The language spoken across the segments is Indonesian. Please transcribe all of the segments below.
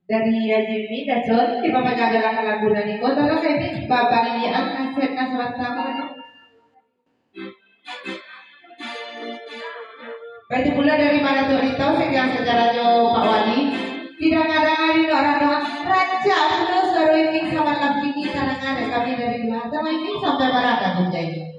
dari Jimmy dan John di pamagagalakan lagu na ni ko tolong kayo ni babangian kaset na samanta ko ano. Pwede pula dari mana tuh itu sekian sejarah jo Pak Wali tidak ngadanganin orang raja pula suruh ini sama laki ini karena ada kami dari dua sama ini sampai barata menjadi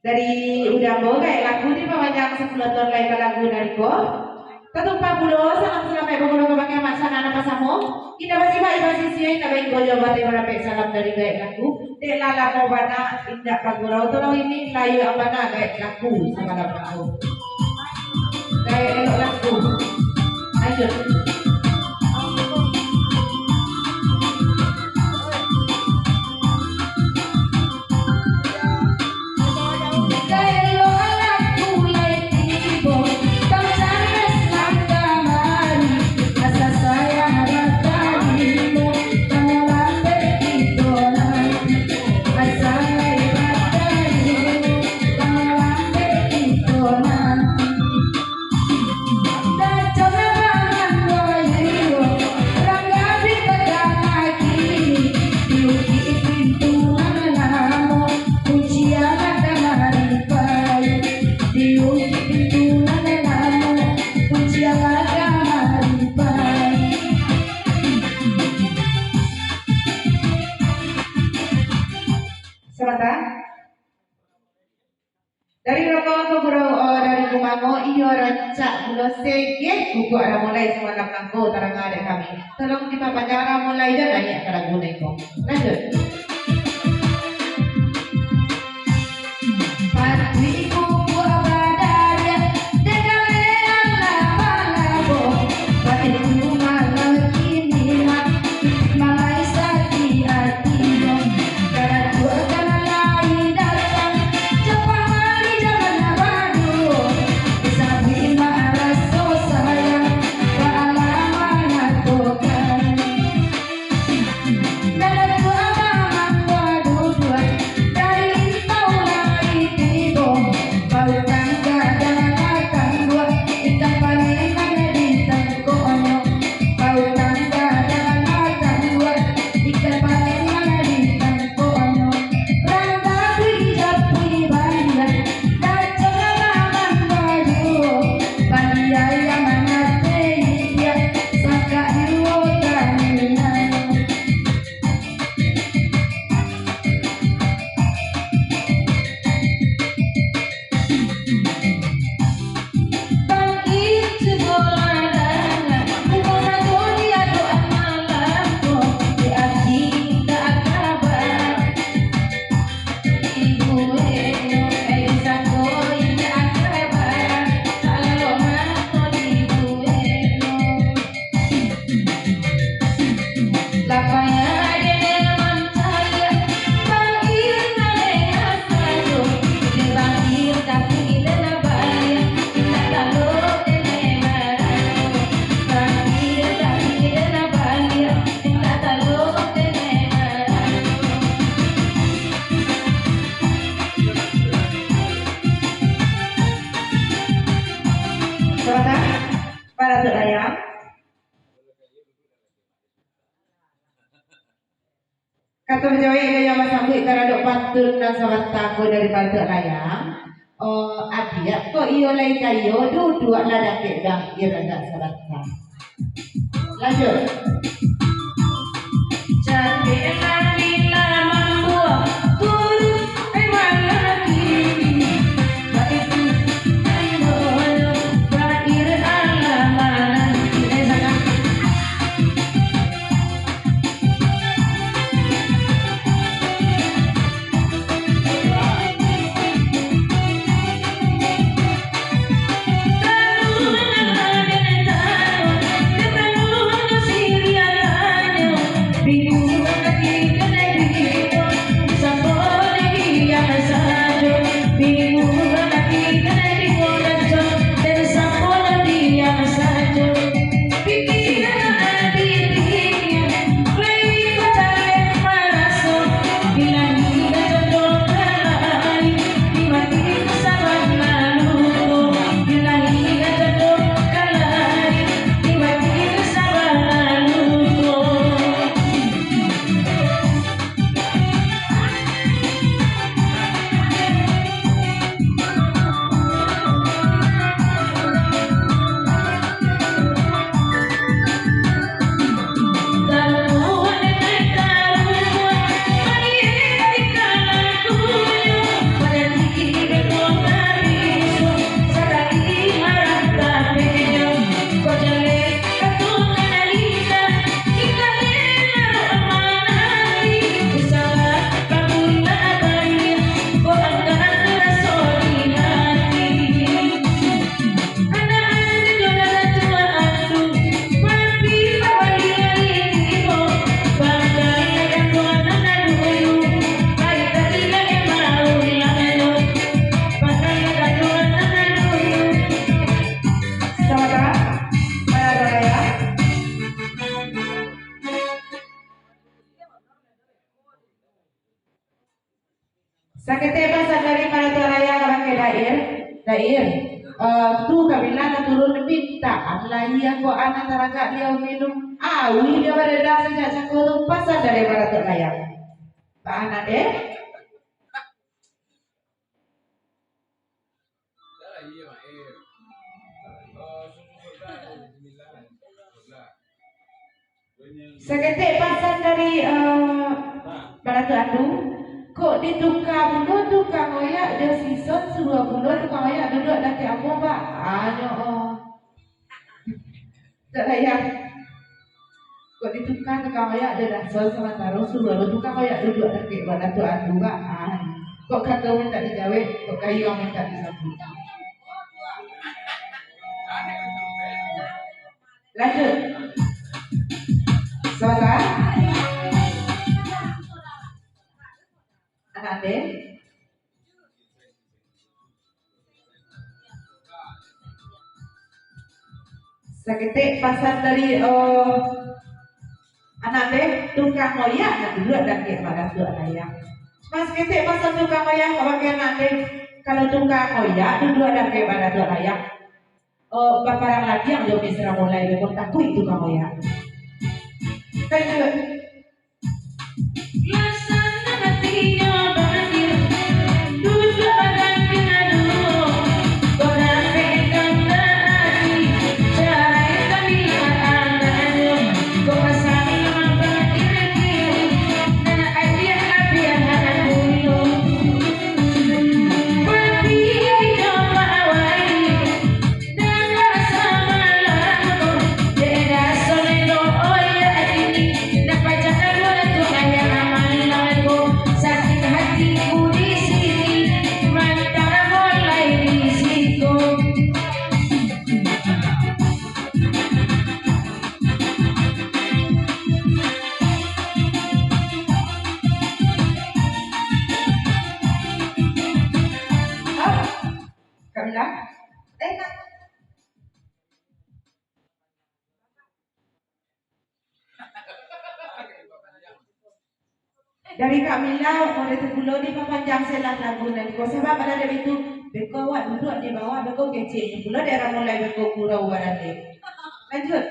dari udah mau kayak lagu di pamajang 10 tahun lain lagu dari ko tentu 40 sangat sampai pengguna kebagian maksana anak pasamu kita masih baik masih siya na baik gojo bati berapa salam dari kayak lagu de lala mo bana indak pagurau tolong ini layu apa na kayak lagu sama lagu kayak elok lagu ayo dari rokok ke bro dari kumango iyo rancak bulo sege buku ada mulai semalam nangko tarang ada kami tolong kita pacara mulai dan nanya kara gunai ko lanjut Patriku abadaria dekalean labo Patriku malam kini malai sakti artino karena dua kana lain datang cepat Dalam Kata Jawa gaya masamu karena patun dan sahabat tako dari batu layang. Oh, adia kok iyo lagi kayo dua lada kedang iraga sahabat tak. Lanjut. Jangan bila membuat turut emang lagi. Baiku ayo berakhir alamanan ini sangat. Sakitnya pasal dari mana tu raya orang ke dair. Tu kabila na turun pinta. Allah iya ko anak taraga dia minum. Awi dia berada sejak sekolah pasal dari mana tu raya. Pak anak deh. Sakitnya pasal dari mana tu anu. Kok di tukang oyak dia sison suruh bulan tukang oyak duduk laki apa pak? Tak layak. Kok di tukang oyak dia dah sol sama taruh suruh tukang oyak duduk laki pada tu adu pak. Kok kata minta dijawab, kok kayu yang minta disambut. Lanjut. Soalan. Ade sakit pasal dari anak deh tukang moyak nak dulu ada ke pada tu ayah mas kita pasal tukang moyak kalau ke anak deh kalau tukang moyak dulu ada ke pada tu ayah bapak lagi yang jauh disera mulai berkon takut tukang moyak kan dari Kamila mulai terpulau di panjang selah lagu dan kau sebab pada dari itu beko awak duduk di bawah beko kecil pulau daerah mulai beko kurau barang lanjut